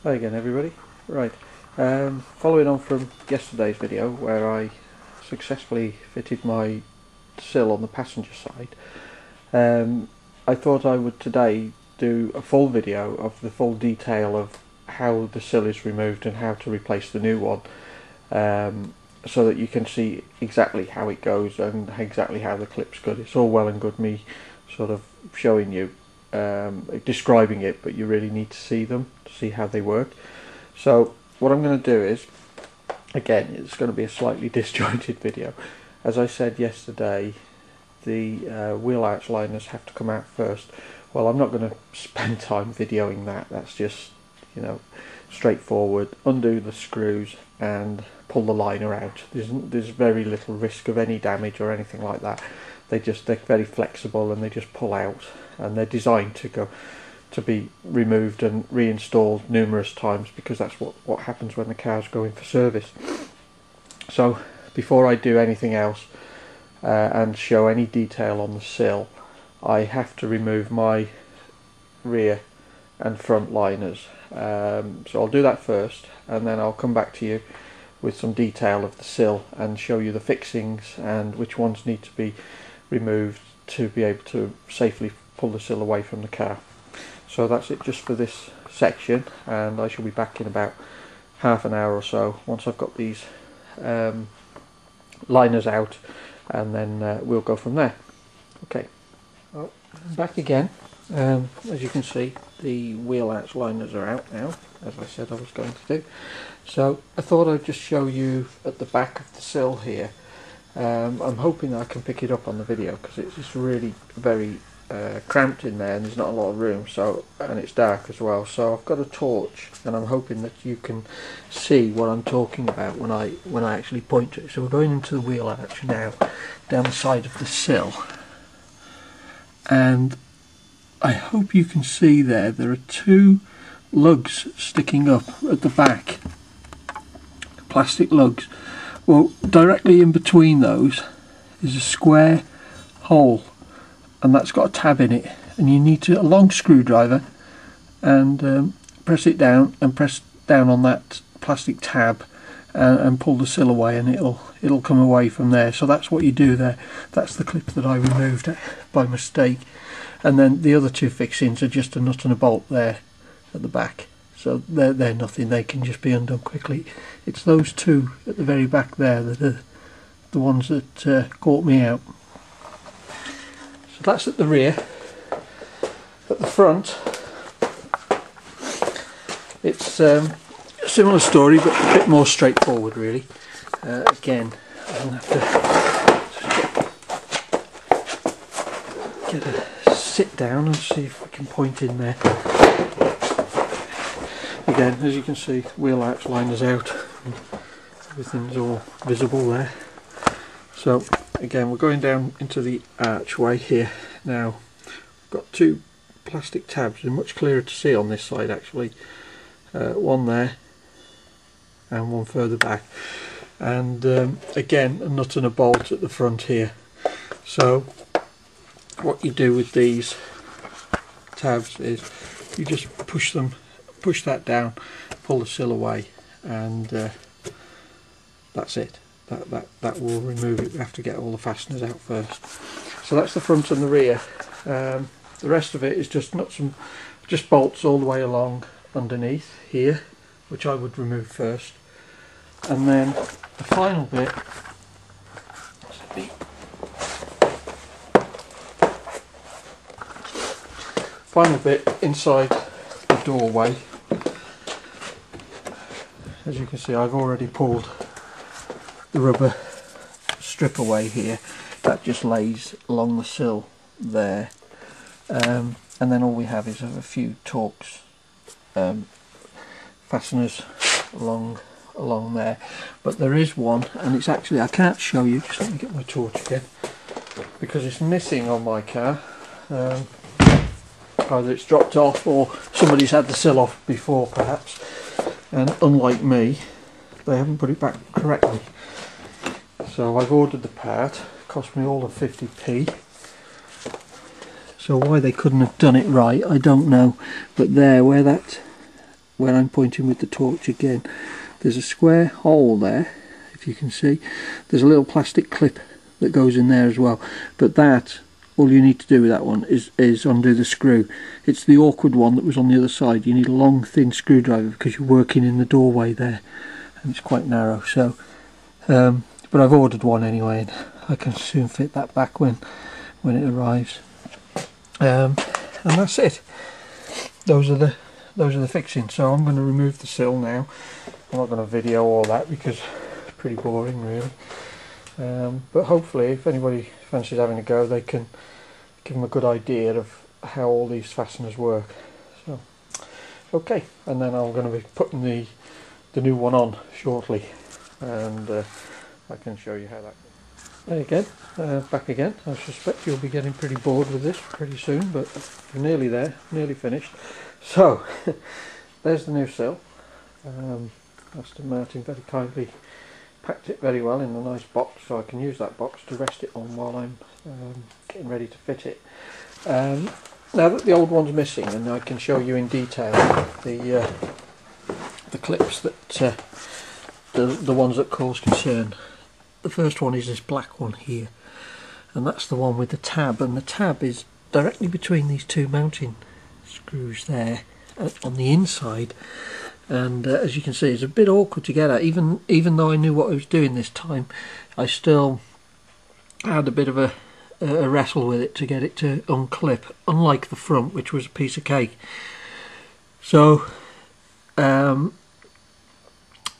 Hi again everybody. Right, following on from yesterday's video where I successfully fitted my sill on the passenger side, I thought I would today do a full video of the full detail of how the sill is removed and how to replace the new one, so that you can see exactly how it goes and exactly how the clip's good. It's all well and good me sort of showing you, describing it, but you really need to see them to see how they work. So what I'm going to do is, again, it's going to be a slightly disjointed video. As I said yesterday, the wheel arch liners have to come out first. Well, I'm not going to spend time videoing that. That's just, straightforward. Undo the screws and pull the liner out. There's very little risk of any damage or anything like that. They're very flexible and they just pull out, and they're designed to be removed and reinstalled numerous times, because that's what happens when the car's going for service. So before I do anything else and show any detail on the sill, I have to remove my rear and front liners. So I'll do that first, and then I'll come back to you with some detail of the sill and show you the fixings and which ones need to be removed to be able to safely pull the sill away from the car. So that's it just for this section, and I shall be back in about half an hour or so once I've got these liners out, and then we'll go from there. Okay, well, I'm back again. As you can see, the wheel arch liners are out now, as I said I was going to do. So I thought I'd just show you at the back of the sill here. I'm hoping that I can pick it up on the video, because it's just really very cramped in there and there's not a lot of room, and it's dark as well. So I've got a torch, and I'm hoping that you can see what I'm talking about when I actually point to it. So we're going into the wheel arch now, down the side of the sill, and I hope you can see there are two lugs sticking up at the back, plastic lugs. Well, directly in between those is a square hole, and that's got a tab in it, and you need a long screwdriver and press it down, and press down on that plastic tab and pull the sill away, and it'll come away from there. So that's what you do there. That's the clip that I removed by mistake, and then the other two fixings are just a nut and a bolt there at the back. So they're nothing, they can just be undone quickly. It's those two at the very back there that are the ones that caught me out. So that's at the rear. At the front, it's a similar story, but a bit more straightforward really. Again, I'm going to have to get a sit down and see if we can point in there. Again, as you can see, wheel arch liners out, and everything's all visible there. So again, we're going down into the archway here now. We've got two plastic tabs. They're much clearer to see on this side actually. One there and one further back, and again a nut and a bolt at the front here. So what you do with these tabs is you just push that down, pull the sill away, and that's it. That will remove it. We have to get all the fasteners out first. So that's the front and the rear. The rest of it is just nuts and just bolts all the way along underneath here, which I would remove first, and then the final bit inside the doorway. As you can see, I've already pulled the rubber strip away here. That just lays along the sill there, and then all we have is a few Torx fasteners along there. But there is one, and it's actually, I can't show you, just let me get my torch again, because it's missing on my car. Either it's dropped off or somebody's had the sill off before perhaps, and unlike me, they haven't put it back correctly. So I've ordered the part, it cost me all of 50p. So why they couldn't have done it right, I don't know. But there, where that where I'm pointing with the torch again, there's a square hole there, if you can see. There's a little plastic clip that goes in there as well, but that, all you need to do with that one is undo the screw. It's the awkward one that was on the other side. You need a long thin screwdriver because you're working in the doorway there and it's quite narrow. So but I've ordered one anyway, and I can soon fit that back when it arrives. And that's it. Those are the fixings. So I'm going to remove the sill now. I'm not going to video all that because it's pretty boring really. But hopefully if anybody fancies having a go, they can give them a good idea of how all these fasteners work. So okay, and then I'm going to be putting the new one on shortly, and I can show you how that goes. There you go, back again. I suspect you'll be getting pretty bored with this pretty soon, but we're nearly there, nearly finished. So there's the new sill. Aston Martin very kindly packed it very well in a nice box, so I can use that box to rest it on while I'm getting ready to fit it. Now that the old one's missing, and I can show you in detail the clips that the ones that cause concern. The first one is this black one here, and that's the one with the tab, and the tab is directly between these two mounting screws there on the inside. And as you can see, it's a bit awkward to get at. Even though I knew what I was doing this time, I still had a bit of a wrestle with it to get it to unclip, unlike the front, which was a piece of cake. So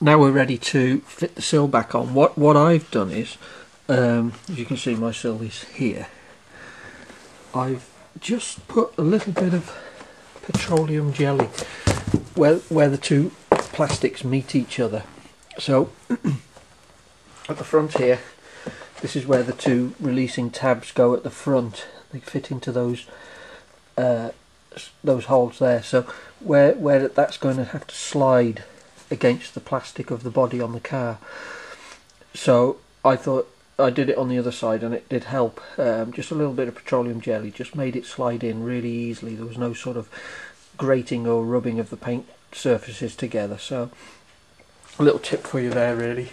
now we're ready to fit the sill back on. What I've done is, as you can see, my sill is here. I've just put a little bit of petroleum jelly where the two plastics meet each other. So at the front here, this is where the two releasing tabs go at the front. They fit into those holes there. So where that's going to have to slide against the plastic of the body on the car. So I thought I did it on the other side, and it did help. Just a little bit of petroleum jelly just made it slide in really easily. There was no sort of grating or rubbing of the paint surfaces together. So a little tip for you there really.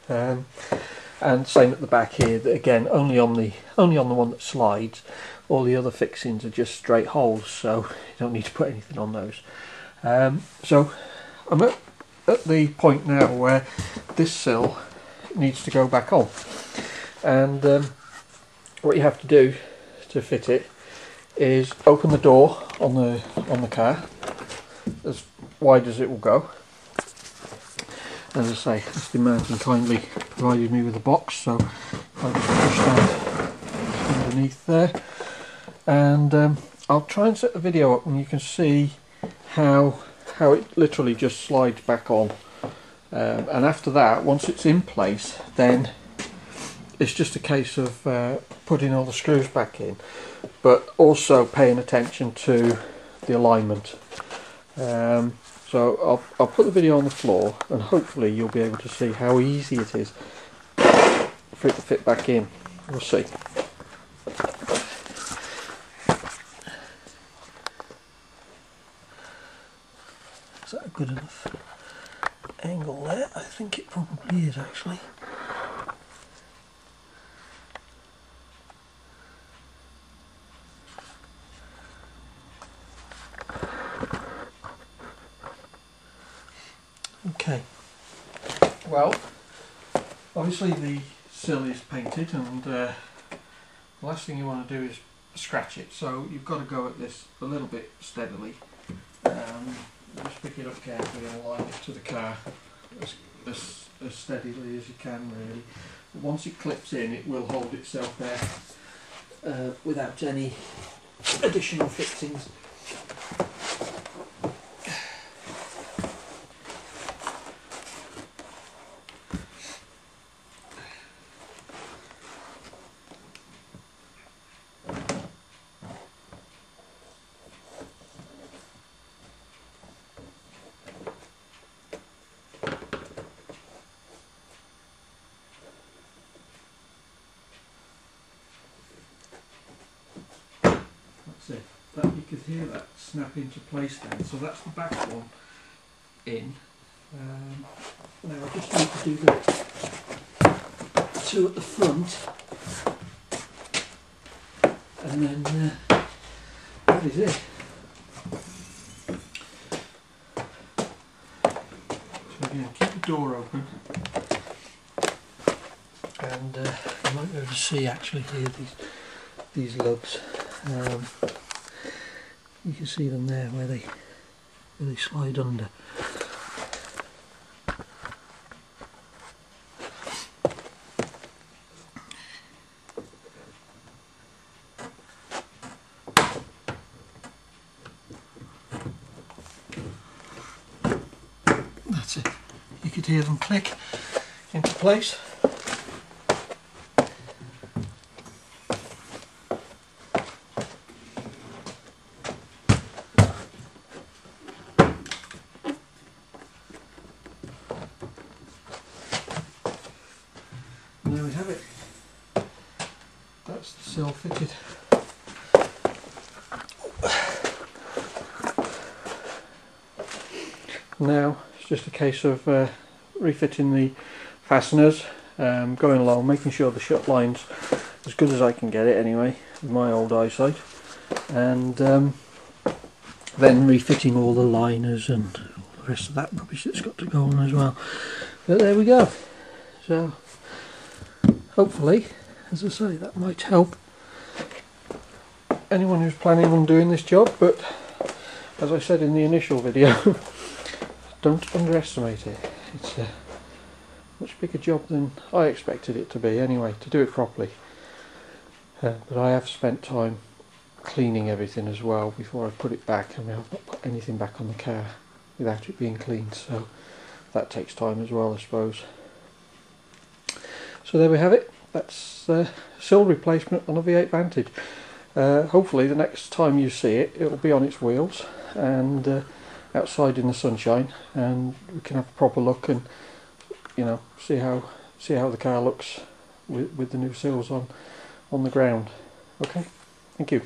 And same at the back here, again only on the one that slides. All the other fixings are just straight holes, so you don't need to put anything on those. So I'm at the point now where this sill needs to go back on, and what you have to do to fit it is open the door on the car as wide as it will go. As I say, Aston Martin kindly provided me with a box, so I'll just push that underneath there, and I'll try and set the video up and you can see how it literally just slides back on. And after that, once it's in place, then it's just a case of putting all the screws back in, but also paying attention to the alignment. So I'll put the video on the floor, and hopefully you'll be able to see how easy it is for it to fit back in. We'll see. Is that a good enough angle there? I think it probably is actually. Okay, well, obviously the sill is painted, and the last thing you want to do is scratch it, so you've got to go at this a little bit steadily. Just pick it up carefully and align it to the car as steadily as you can really. But once it clips in, it will hold itself there without any additional fixings. That you could hear that snap into place then. So that's the back one, in. Now I just need to do the two at the front, and then that is it. So again, keep the door open, and you might be able to see actually here these lugs. You can see them there where they slide under. That's it. You could hear them click into place. And there we have it. That's the sill fitted. Now it's just a case of refitting the fasteners, going along, making sure the shut line's as good as I can get it anyway, with my old eyesight, and then refitting all the liners and all the rest of that rubbish that's got to go on as well. But there we go. So hopefully, as I say, that might help anyone who's planning on doing this job, but as I said in the initial video, don't underestimate it. It's a much bigger job than I expected it to be anyway, to do it properly. But I have spent time cleaning everything as well before I put it back. I mean, I've not put anything back on the car without it being cleaned, so that takes time as well, I suppose. So there we have it. That's sill replacement on a V8 Vantage. Hopefully the next time you see it, it will be on its wheels and outside in the sunshine, and we can have a proper look and, you know, see how the car looks with the new sills on the ground. Okay, thank you.